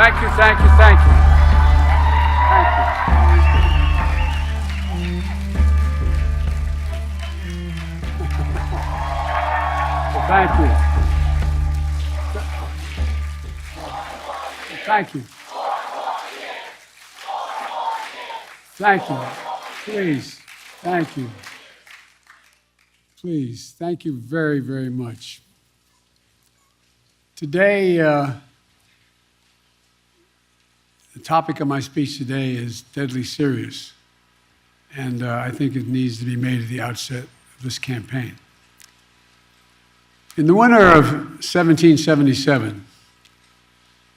Thank you, thank you, thank you. Thank you. Well, thank you. Thank you. Thank you. Please. Thank you. Please. Thank you very, very much. Today, the topic of my speech today is deadly serious, and I think it needs to be made at the outset of this campaign. In the winter of 1777,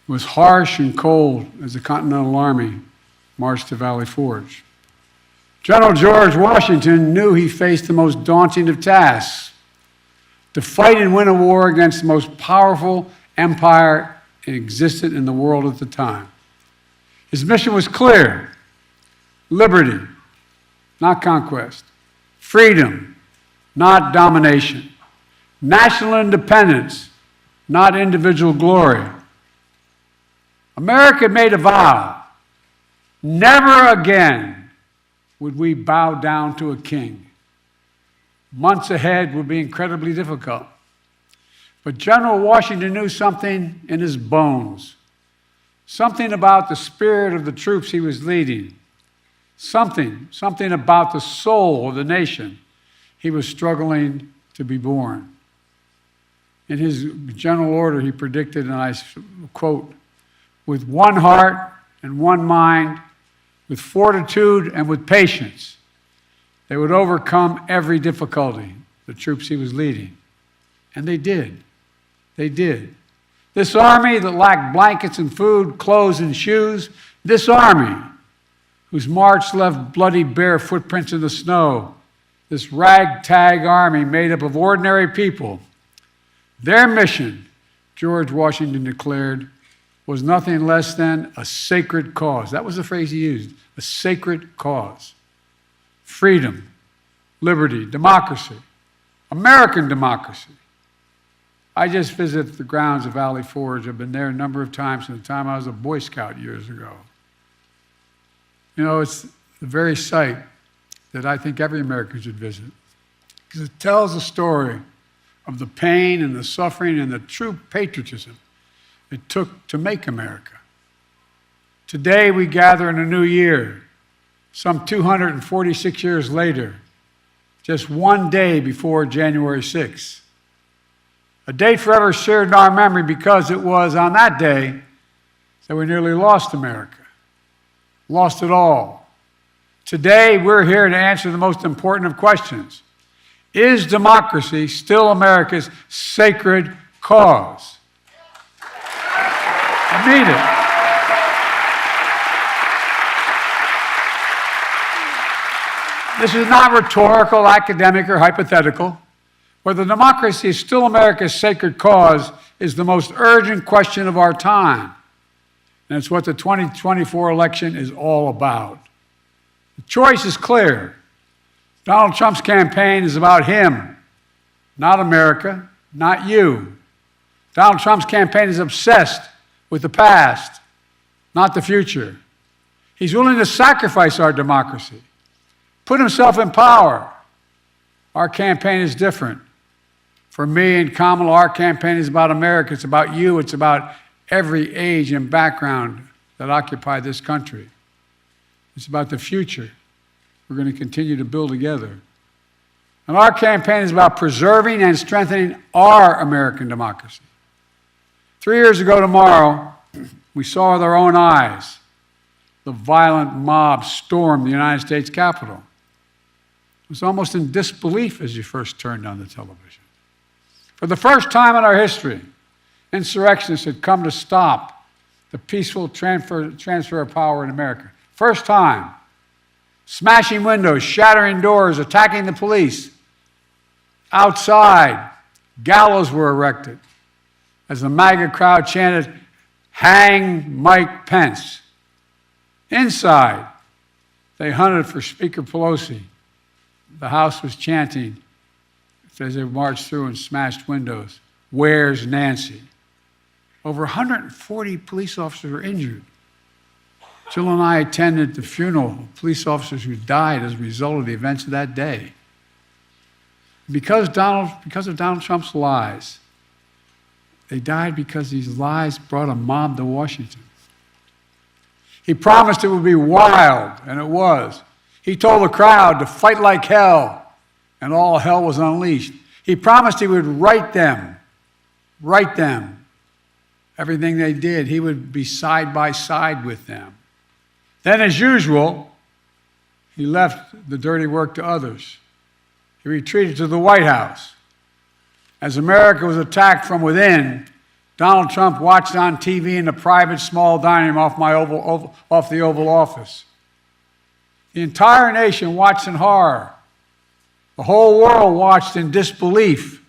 it was harsh and cold as the Continental Army marched to Valley Forge. General George Washington knew he faced the most daunting of tasks: to fight and win a war against the most powerful empire that existed in the world at the time. His mission was clear: liberty, not conquest; freedom, not domination; national independence, not individual glory. America made a vow: never again would we bow down to a king. Months ahead would be incredibly difficult. But General Washington knew something in his bones, something about the spirit of the troops he was leading, something about the soul of the nation he was struggling to be born. In his general order, he predicted, and I quote, "With one heart and one mind, with fortitude and with patience, they would overcome every difficulty," the troops he was leading. And they did. They did. This army that lacked blankets and food, clothes and shoes, this army whose march left bloody bare footprints in the snow, this ragtag army made up of ordinary people, their mission, George Washington declared, was nothing less than a sacred cause. That was the phrase he used, a sacred cause. Freedom, liberty, democracy, American democracy. I just visited the grounds of Valley Forge. I've been there a number of times from the time I was a Boy Scout years ago. You know, it's the very site that I think every American should visit, because it tells a story of the pain and the suffering and the true patriotism it took to make America. Today we gather in a new year, some 246 years later, just one day before January 6th. A date forever shared in our memory because it was on that day that we nearly lost America, lost it all. Today we're here to answer the most important of questions. Is democracy still America's sacred cause? I mean it. This is not rhetorical, academic, or hypothetical. Whether democracy is still America's sacred cause is the most urgent question of our time. And it's what the 2024 election is all about. The choice is clear. Donald Trump's campaign is about him, not America, not you. Donald Trump's campaign is obsessed with the past, not the future. He's willing to sacrifice our democracy, put himself in power. Our campaign is different. For me and Kamala, our campaign is about America. It's about you. It's about every age and background that occupy this country. It's about the future we're going to continue to build together. And our campaign is about preserving and strengthening our American democracy. 3 years ago tomorrow, we saw with our own eyes the violent mob storm the United States Capitol. It was almost in disbelief as you first turned on the television. For the first time in our history, insurrectionists had come to stop the peaceful transfer of power in America. First time. Smashing windows, shattering doors, attacking the police. Outside, gallows were erected as the MAGA crowd chanted, "Hang Mike Pence." Inside, they hunted for Speaker Pelosi. The House was chanting as they marched through and smashed windows, "Where's Nancy?" Over 140 police officers were injured. Jill and I attended the funeral of police officers who died as a result of the events of that day. Because of Donald Trump's lies, they died because these lies brought a mob to Washington. He promised it would be wild, and it was. He told the crowd to fight like hell, and all hell was unleashed. He promised he would right them, everything they did. He would be side by side with them. Then, as usual, he left the dirty work to others. He retreated to the White House. As America was attacked from within, Donald Trump watched on TV in a private small dining room off the Oval Office. The entire nation watched in horror. The whole world watched in disbelief.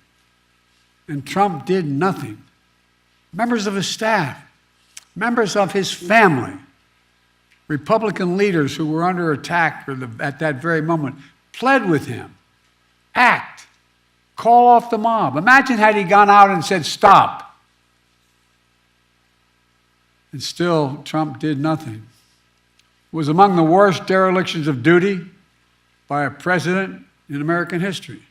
And Trump did nothing. Members of his staff, members of his family, Republican leaders who were under attack at that very moment pled with him. Act. Call off the mob. Imagine had he gone out and said, stop. And still, Trump did nothing. It was among the worst derelictions of duty by a president in American history.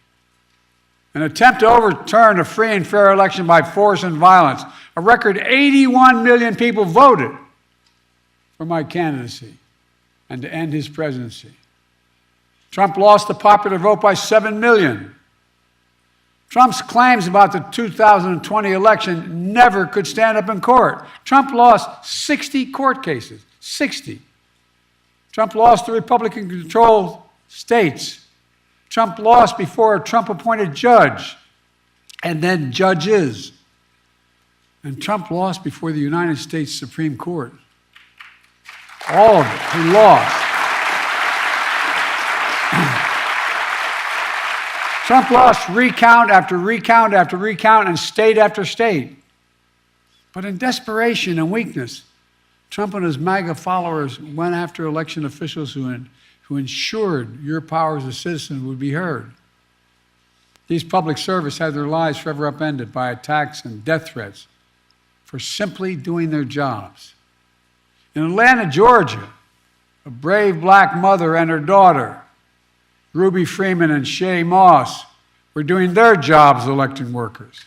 An attempt to overturn a free and fair election by force and violence. A record 81 million people voted for my candidacy and to end his presidency. Trump lost the popular vote by 7 million. Trump's claims about the 2020 election never could stand up in court. Trump lost 60 court cases, 60. Trump lost the Republican-controlled states. Trump lost before a Trump-appointed judge, and then judges. And Trump lost before the United States Supreme Court. All of it, he lost. Trump lost recount after recount after recount and state after state. But in desperation and weakness, Trump and his MAGA followers went after election officials who ensured your power as a citizen would be heard. These public servants had their lives forever upended by attacks and death threats for simply doing their jobs. In Atlanta, Georgia, a brave black mother and her daughter, Ruby Freeman and Shay Moss, were doing their jobs as election workers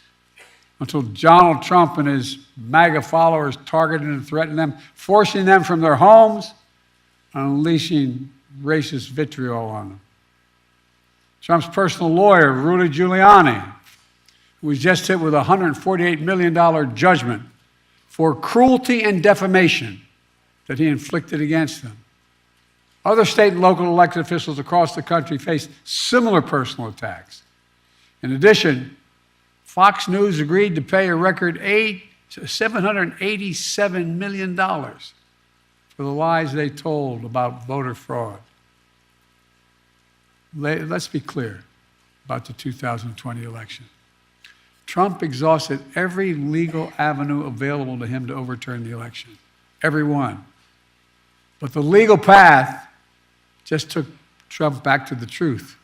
until Donald Trump and his MAGA followers targeted and threatened them, forcing them from their homes and unleashing racist vitriol on them. Trump's personal lawyer, Rudy Giuliani, who was just hit with a $148 million judgment for cruelty and defamation that he inflicted against them. Other state and local elected officials across the country faced similar personal attacks. In addition, Fox News agreed to pay a record $787 million for the lies they told about voter fraud. Let's be clear about the 2020 election. Trump exhausted every legal avenue available to him to overturn the election, every one. But the legal path just took Trump back to the truth,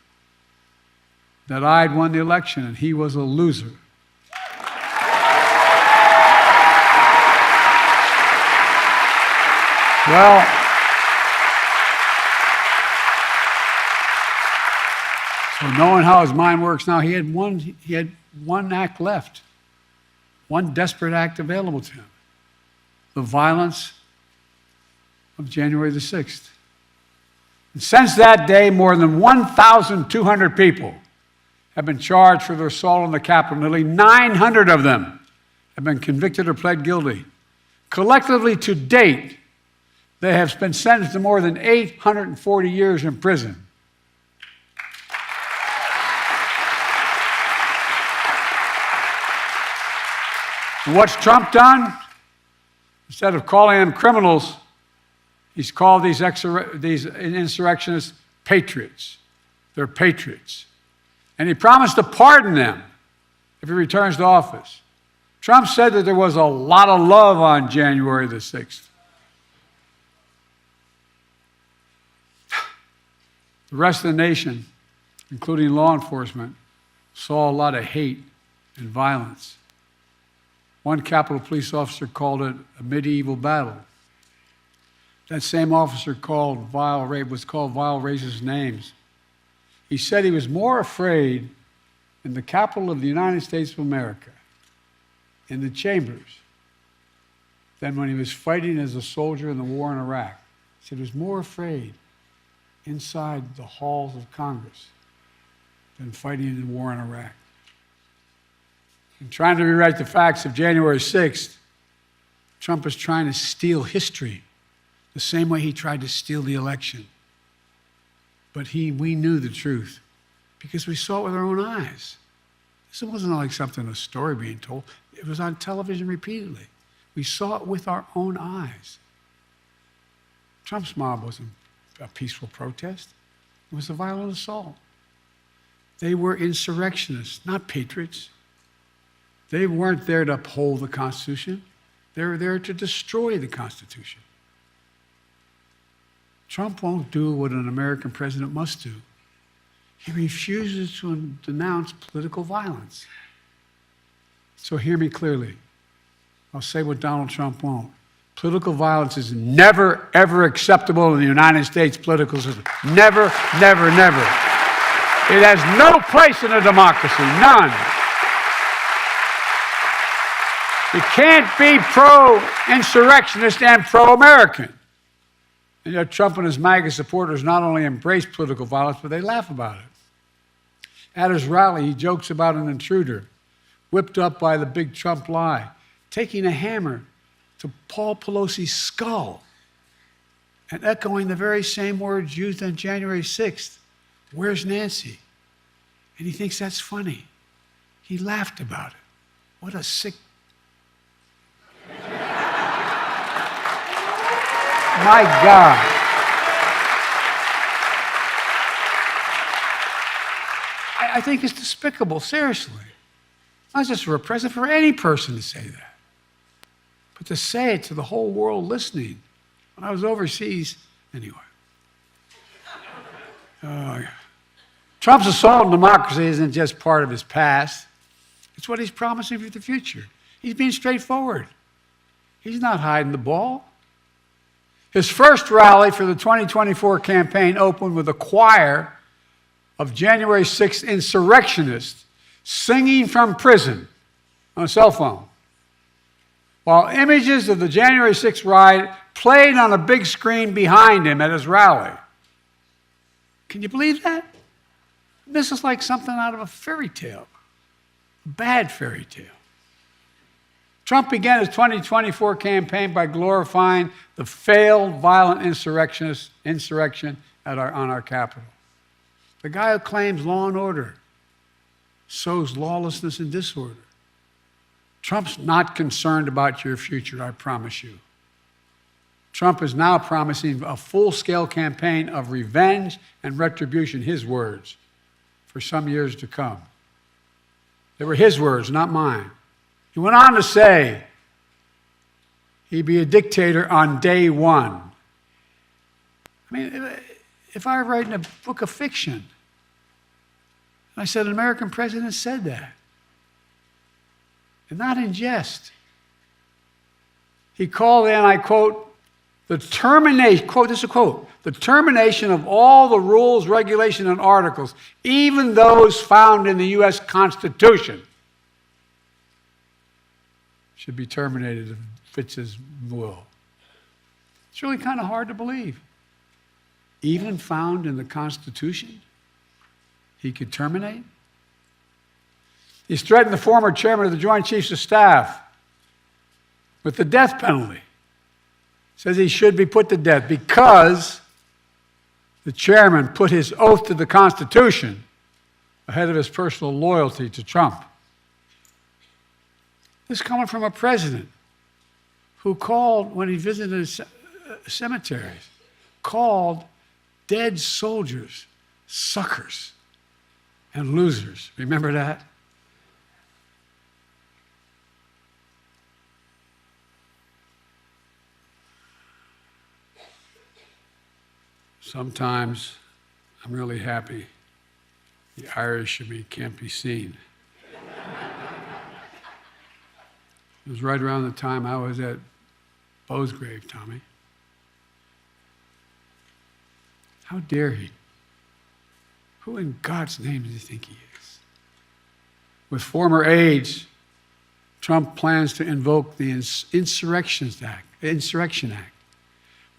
that I'd won the election and he was a loser. Well, so knowing how his mind works now, he had one act left, one desperate act available to him: the violence of January the 6th. And since that day, more than 1,200 people have been charged for their assault on the Capitol. Nearly 900 of them have been convicted or pled guilty. Collectively, to date, they have been sentenced to more than 840 years in prison. And what's Trump done? Instead of calling them criminals, he's called these insurrectionists patriots. They're patriots. And he promised to pardon them if he returns to office. Trump said that there was a lot of love on January the 6th. The rest of the nation, including law enforcement, saw a lot of hate and violence. One Capitol police officer called it a medieval battle. That same officer was called vile racist names. He said he was more afraid in the capital of the United States of America, in the chambers, than when he was fighting as a soldier in the war in Iraq. He said he was more afraid inside the halls of Congress than fighting in the war in Iraq. In trying to rewrite the facts of January 6th, Trump is trying to steal history the same way he tried to steal the election. But we knew the truth because we saw it with our own eyes. This wasn't like a story being told. It was on television repeatedly. We saw it with our own eyes. Trump's mob wasn't a peaceful protest. It was a violent assault. They were insurrectionists, not patriots. They weren't there to uphold the Constitution. They were there to destroy the Constitution. Trump won't do what an American president must do. He refuses to denounce political violence. So hear me clearly. I'll say what Donald Trump won't. Political violence is never, ever acceptable in the United States political system. Never, never, never. It has no place in a democracy, none. You can't be pro-insurrectionist and pro-American. And yet Trump and his MAGA supporters not only embrace political violence, but they laugh about it. At his rally, he jokes about an intruder, whipped up by the big Trump lie, taking a hammer to Paul Pelosi's skull and echoing the very same words used on January 6th. Where's Nancy? And he thinks that's funny. He laughed about it. What a sick... My God. I think it's despicable, seriously. Not just for a president, for any person to say that. But to say it to the whole world listening. When I was overseas, anyway. Trump's assault on democracy isn't just part of his past. It's what he's promising for the future. He's being straightforward. He's not hiding the ball. His first rally for the 2024 campaign opened with a choir of January 6th insurrectionists singing from prison on a cell phone, while images of the January 6th riot played on a big screen behind him at his rally. Can you believe that? This is like something out of a fairy tale, a bad fairy tale. Trump began his 2024 campaign by glorifying the failed violent insurrection on our Capitol. The guy who claims law and order sows lawlessness and disorder. Trump's not concerned about your future, I promise you. Trump is now promising a full-scale campaign of revenge and retribution, his words, for some years to come. They were his words, not mine. He went on to say he'd be a dictator on day one. I mean, if I were writing a book of fiction, and I said an American president said that, and not in jest. He called, and I quote, the termination, quote, this is a quote, the termination of all the rules, regulations, and articles, even those found in the U.S. Constitution, should be terminated if it fits his will. It's really kind of hard to believe. Even found in the Constitution, he could terminate? He's threatened the former chairman of the Joint Chiefs of Staff with the death penalty. Says he should be put to death because the chairman put his oath to the Constitution ahead of his personal loyalty to Trump. This is coming from a president who called, when he visited cemeteries, called dead soldiers suckers and losers. Remember that? Sometimes I'm really happy the Irish in me can't be seen. It was right around the time I was at Bo's grave, Tommy. How dare he? Who in God's name does he think he is? With former aides, Trump plans to invoke the Insurrection Act,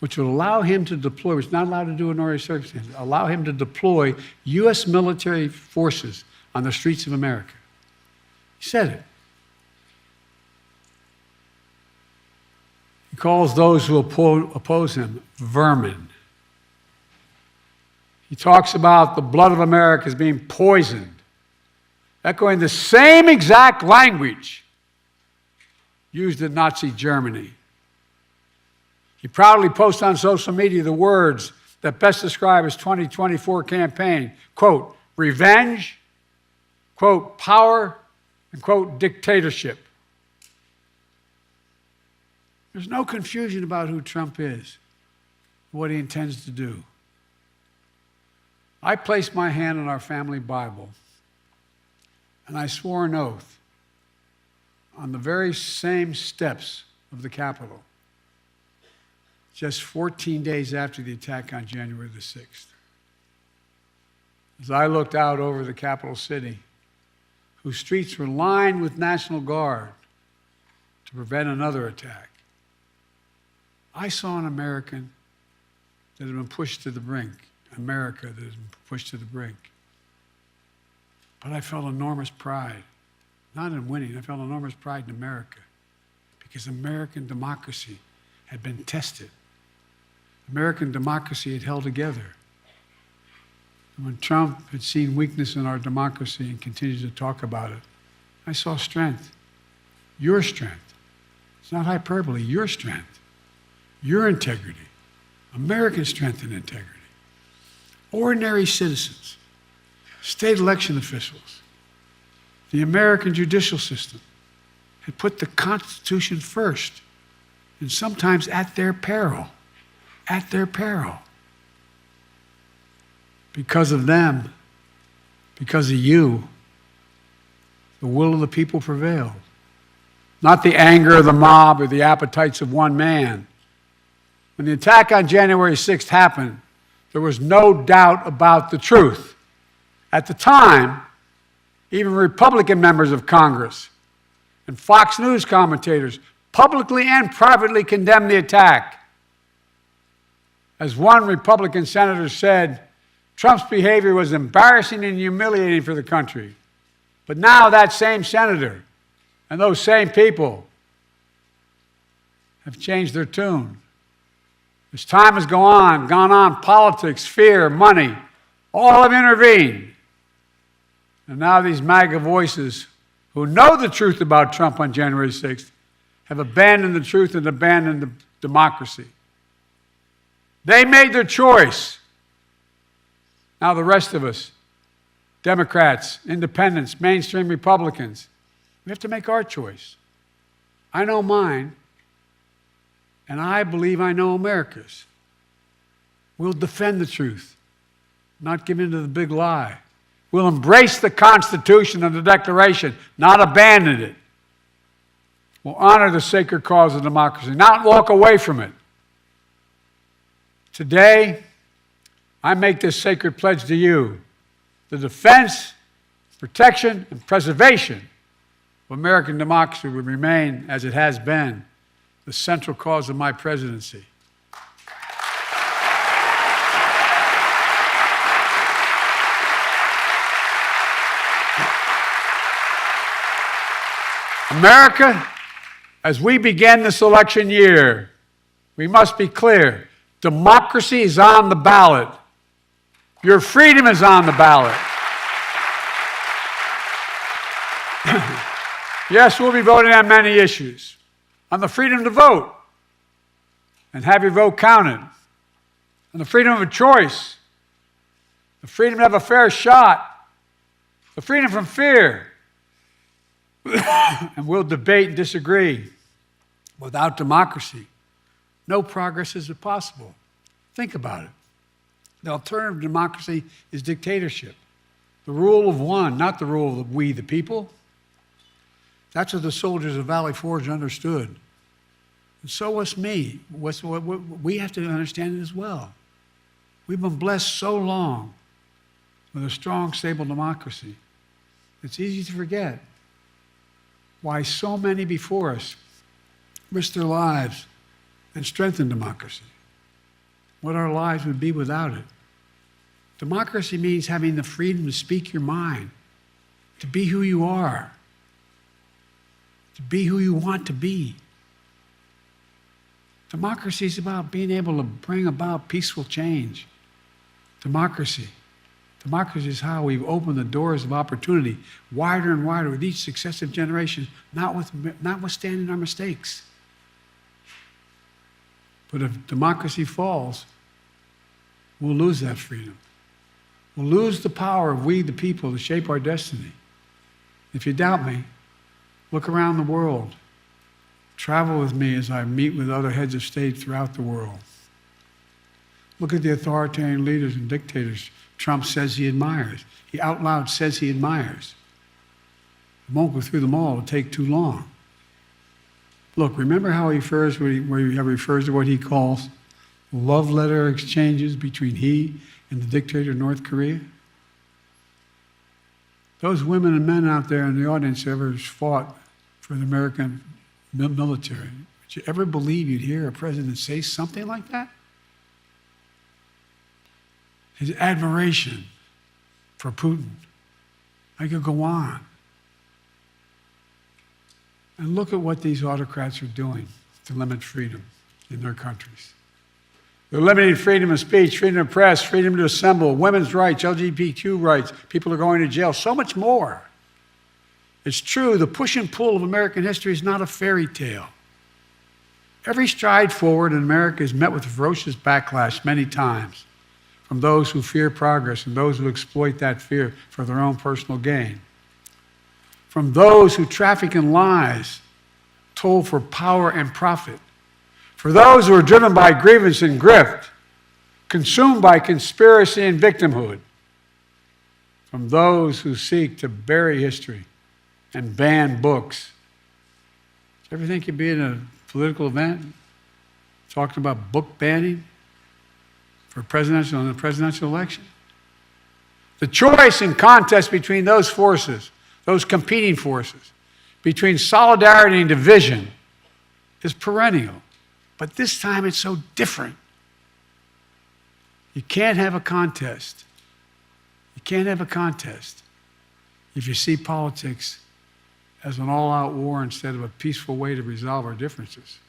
which would allow him to deploy, which is not allowed to do in ordinary circumstances, allow him to deploy U.S. military forces on the streets of America. He said it. He calls those who oppose him vermin. He talks about the blood of America as being poisoned, echoing the same exact language used in Nazi Germany. He proudly posts on social media the words that best describe his 2024 campaign, quote, revenge, quote, power, and quote, dictatorship. There's no confusion about who Trump is, what he intends to do. I placed my hand on our family Bible, and I swore an oath on the very same steps of the Capitol, just 14 days after the attack on January the 6th. As I looked out over the capital city, whose streets were lined with National Guard to prevent another attack, I saw an American that had been pushed to the brink, America that had been pushed to the brink. But I felt enormous pride, not in winning, I felt enormous pride in America, because American democracy had been tested. American democracy had held together. And when Trump had seen weakness in our democracy and continued to talk about it, I saw strength, your strength. It's not hyperbole, your strength, your integrity, American strength and integrity. Ordinary citizens, state election officials, the American judicial system had put the Constitution first, and sometimes at their peril. At their peril. Because of them, because of you, the will of the people prevailed. Not the anger of the mob or the appetites of one man. When the attack on January 6th happened, there was no doubt about the truth. At the time, even Republican members of Congress and Fox News commentators publicly and privately condemned the attack. As one Republican senator said, Trump's behavior was embarrassing and humiliating for the country. But now that same senator and those same people have changed their tune. As time has gone on, politics, fear, money, all have intervened. And now these MAGA voices who know the truth about Trump on January 6th have abandoned the truth and abandoned the democracy. They made their choice. Now the rest of us, Democrats, independents, mainstream Republicans, we have to make our choice. I know mine, and I believe I know America's. We'll defend the truth, not give in to the big lie. We'll embrace the Constitution and the Declaration, not abandon it. We'll honor the sacred cause of democracy, not walk away from it. Today, I make this sacred pledge to you: the defense, protection, and preservation of American democracy will remain, as it has been, the central cause of my presidency. America, as we begin this election year, we must be clear. Democracy is on the ballot. Your freedom is on the ballot. Yes, we'll be voting on many issues. On the freedom to vote and have your vote counted. On the freedom of a choice. The freedom to have a fair shot. The freedom from fear. And we'll debate and disagree. Without democracy, no progress is possible. Think about it. The alternative to democracy is dictatorship. The rule of one, not the rule of we, the people. That's what the soldiers of Valley Forge understood. And so was me. We have to understand it as well. We've been blessed so long with a strong, stable democracy. It's easy to forget why so many before us risked their lives and strengthened democracy. What our lives would be without it. Democracy means having the freedom to speak your mind, to be who you are, to be who you want to be. Democracy is about being able to bring about peaceful change. Democracy is how we've opened the doors of opportunity wider and wider with each successive generation, notwithstanding our mistakes. But if democracy falls, we'll lose that freedom. We'll lose the power of we, the people, to shape our destiny. If you doubt me, look around the world. Travel with me as I meet with other heads of state throughout the world. Look at the authoritarian leaders and dictators Trump says he admires. He out loud says he admires. I won't go through them all. It'll take too long. Look, remember how he refers to what he calls love letter exchanges between he and the dictator of North Korea? Those women and men out there in the audience who ever fought for the American military, would you ever believe you'd hear a president say something like that? His admiration for Putin. I could go on. And look at what these autocrats are doing to limit freedom in their countries. They're limiting freedom of speech, freedom of press, freedom to assemble, women's rights, LGBTQ rights. People are going to jail, so much more. It's true, the push and pull of American history is not a fairy tale. Every stride forward in America is met with ferocious backlash many times from those who fear progress and those who exploit that fear for their own personal gain. From those who traffic in lies, told for power and profit. For those who are driven by grievance and grift, consumed by conspiracy and victimhood. From those who seek to bury history and ban books. Do you ever think you'd be in a political event talking about book banning for the presidential election? The choice and contest between those forces, those competing forces, between solidarity and division is perennial. But this time it's so different. You can't have a contest. You can't have a contest if you see politics as an all-out war instead of a peaceful way to resolve our differences.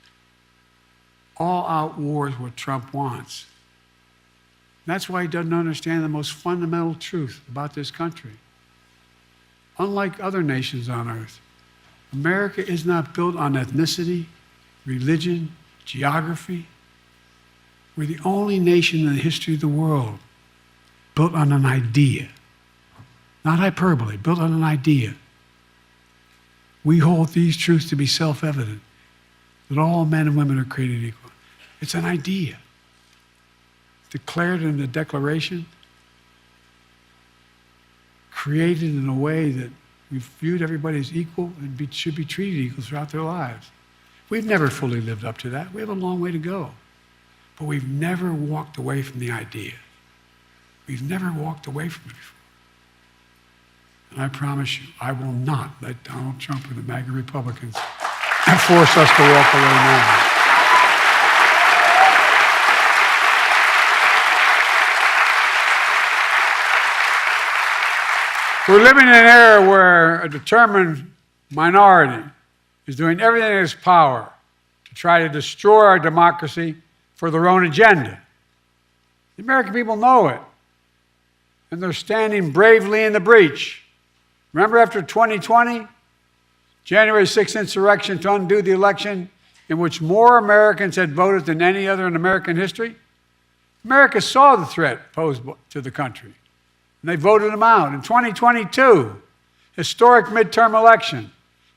All-out war is what Trump wants. And that's why he doesn't understand the most fundamental truth about this country. Unlike other nations on earth, America is not built on ethnicity, religion, geography. We're the only nation in the history of the world built on an idea. Not hyperbole, built on an idea. We hold these truths to be self-evident, that all men and women are created equal. It's an idea. Declared in the Declaration, created in a way that we've viewed everybody as equal and should be treated equal throughout their lives. We've never fully lived up to that. We have a long way to go. But we've never walked away from the idea. We've never walked away from it before. And I promise you, I will not let Donald Trump or the MAGA Republicans force us to walk away now. We're living in an era where a determined minority is doing everything in its power to try to destroy our democracy for their own agenda. The American people know it, and they're standing bravely in the breach. Remember after 2020, January 6th insurrection to undo the election in which more Americans had voted than any other in American history? America saw the threat posed to the country, and they voted them out. In 2022, historic midterm election,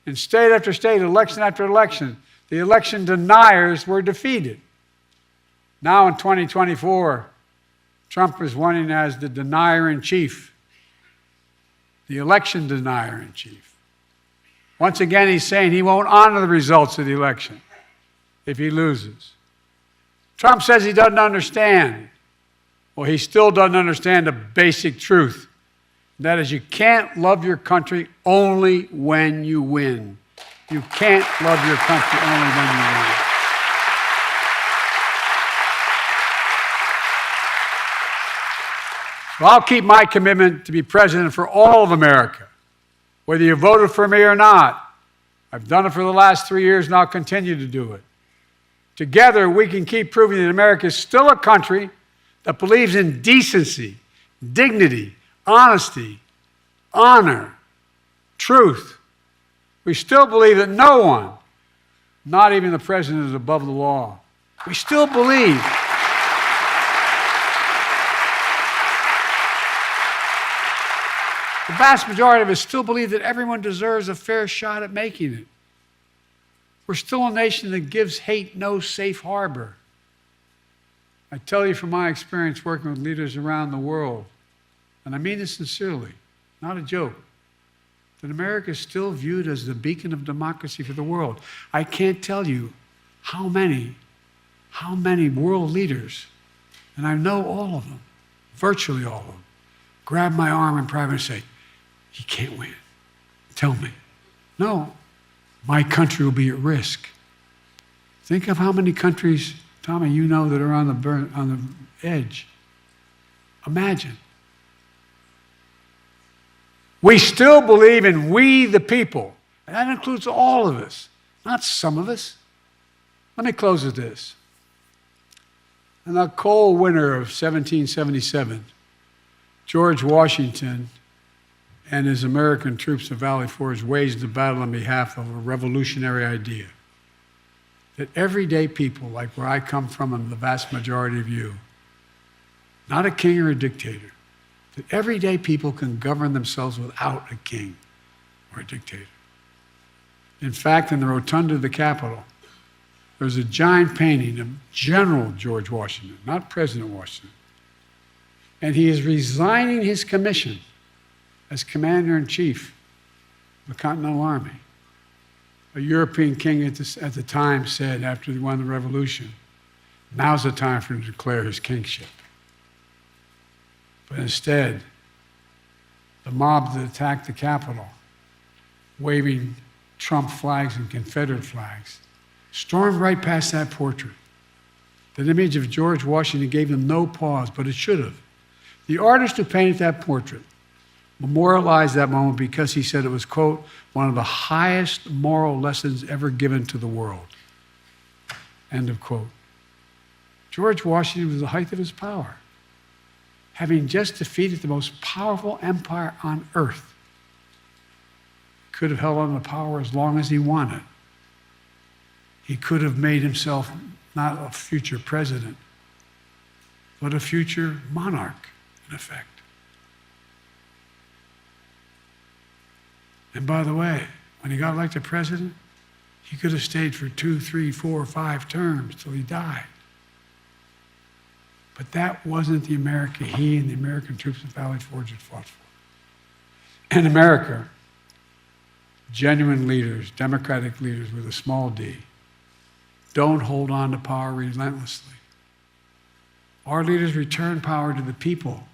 in state after state, election after election, the election deniers were defeated. Now in 2024, Trump is running as the denier-in-chief, the election denier-in-chief. Once again, he's saying he won't honor the results of the election if he loses. Trump says he doesn't understand. Well, he still doesn't understand the basic truth. That is, you can't love your country only when you win. You can't love your country only when you win. So I'll keep my commitment to be president for all of America, whether you voted for me or not. I've done it for the last 3 years, and I'll continue to do it. Together, we can keep proving that America is still a country that believes in decency, dignity, honesty, honor, truth. We still believe that no one, not even the president, is above the law. We still believe the vast majority of us still believe that everyone deserves a fair shot at making it. We're still a nation that gives hate no safe harbor. I tell you from my experience working with leaders around the world, and I mean this sincerely, not a joke, that America is still viewed as the beacon of democracy for the world. I can't tell you how many world leaders, and I know all of them, virtually all of them, grab my arm in private and say, "He can't win. Tell me." No, my country will be at risk. Think of how many countries, Tommy, you know, that are on the edge. Imagine. We still believe in we the people, and that includes all of us, not some of us. Let me close with this. In the cold winter of 1777, George Washington and his American troops at Valley Forge waged a battle on behalf of a revolutionary idea. That everyday people, like where I come from and the vast majority of you, not a king or a dictator, that everyday people can govern themselves without a king or a dictator. In fact, in the rotunda of the Capitol, there's a giant painting of General George Washington, not President Washington. And he is resigning his commission as Commander-in-Chief of the Continental Army. A European king at the time said, after he won the revolution, now's the time for him to declare his kingship. But instead, the mob that attacked the Capitol, waving Trump flags and Confederate flags, stormed right past that portrait. That image of George Washington gave them no pause, but it should have. The artist who painted that portrait memorialized that moment because he said it was, quote, one of the highest moral lessons ever given to the world, end of quote. George Washington was at the height of his power, having just defeated the most powerful empire on earth. Could have held on to power as long as he wanted. He could have made himself not a future president, but a future monarch, in effect. And by the way, when he got elected president, he could have stayed for 2, 3, 4, 5 terms till he died. But that wasn't the America he and the American troops at Valley Forge had fought for. In America, genuine leaders, democratic leaders with a small d, don't hold on to power relentlessly. Our leaders return power to the people,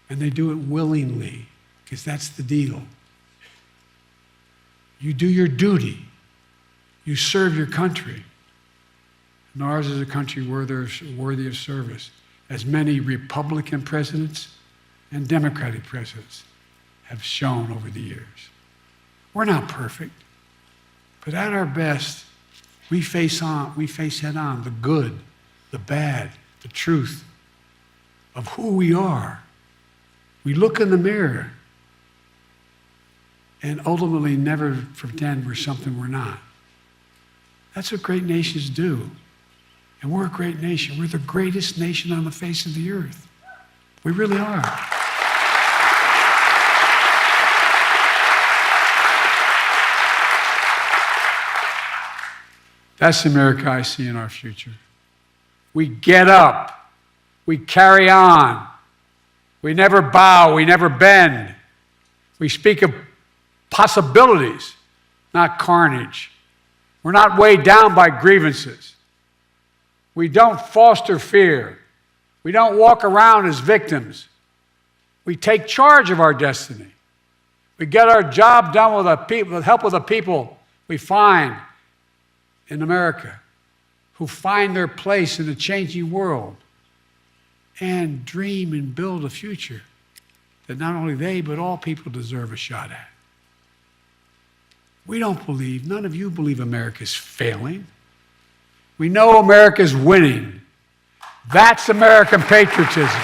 and they do it willingly, because that's the deal. You do your duty. You serve your country. And ours is a country worthy of service, as many Republican presidents and Democratic presidents have shown over the years. We're not perfect, but at our best, we face head on the good, the bad, the truth of who we are. We look in the mirror and ultimately never pretend we're something we're not. That's what great nations do. And we're a great nation. We're the greatest nation on the face of the earth. We really are. That's the America I see in our future. We get up. We carry on. We never bow. We never bend. We speak of possibilities not carnage. We're not weighed down by grievances. We don't foster fear. We don't walk around as victims. We take charge of our destiny. We get our job done with the help of the people we find in America, who find their place in a changing world and dream and build a future that not only they, but all people deserve a shot at. We don't believe, none of you believe America's failing. We know America's winning. That's American patriotism.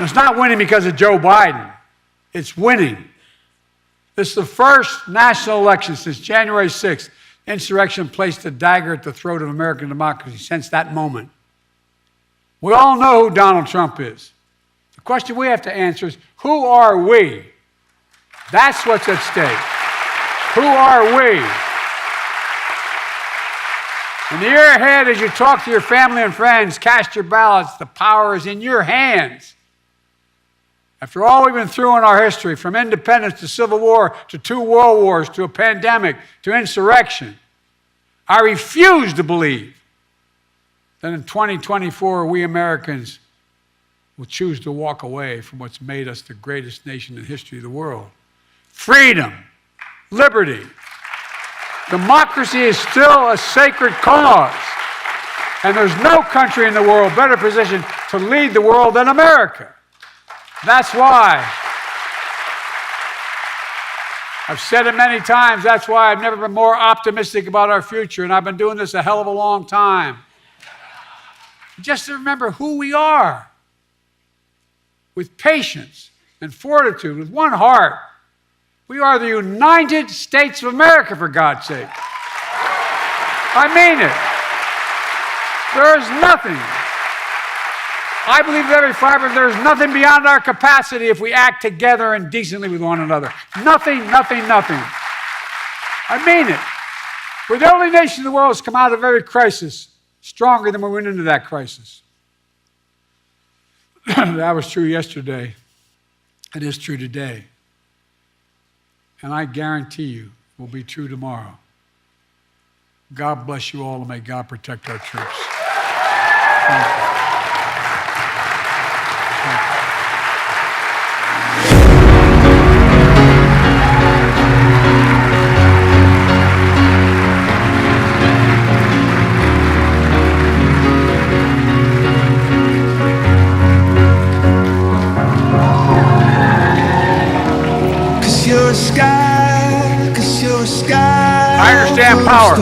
It's not winning because of Joe Biden. It's winning. This is the first national election since January 6th. Insurrection placed a dagger at the throat of American democracy since that moment. We all know who Donald Trump is. The question we have to answer is, who are we? That's what's at stake. Who are we? In the year ahead, as you talk to your family and friends, cast your ballots. The power is in your hands. After all we've been through in our history, from independence to civil war to 2 world wars to a pandemic to insurrection, I refuse to believe that in 2024 we Americans will choose to walk away from what's made us the greatest nation in the history of the world. Freedom, liberty, democracy is still a sacred cause, and there's no country in the world better positioned to lead the world than America. That's why, I've said it many times, that's why I've never been more optimistic about our future, and I've been doing this a hell of a long time. Just to remember who we are, with patience and fortitude, with one heart. We are the United States of America, for God's sake. I mean it. There is nothing. I believe with every fiber there is nothing beyond our capacity if we act together and decently with one another. Nothing, nothing, nothing. I mean it. We're the only nation in the world that's come out of every crisis stronger than we went into that crisis. That was true yesterday. It is true today. And I guarantee you it will be true tomorrow. God bless you all, and may God protect our troops. Thank you. I understand power.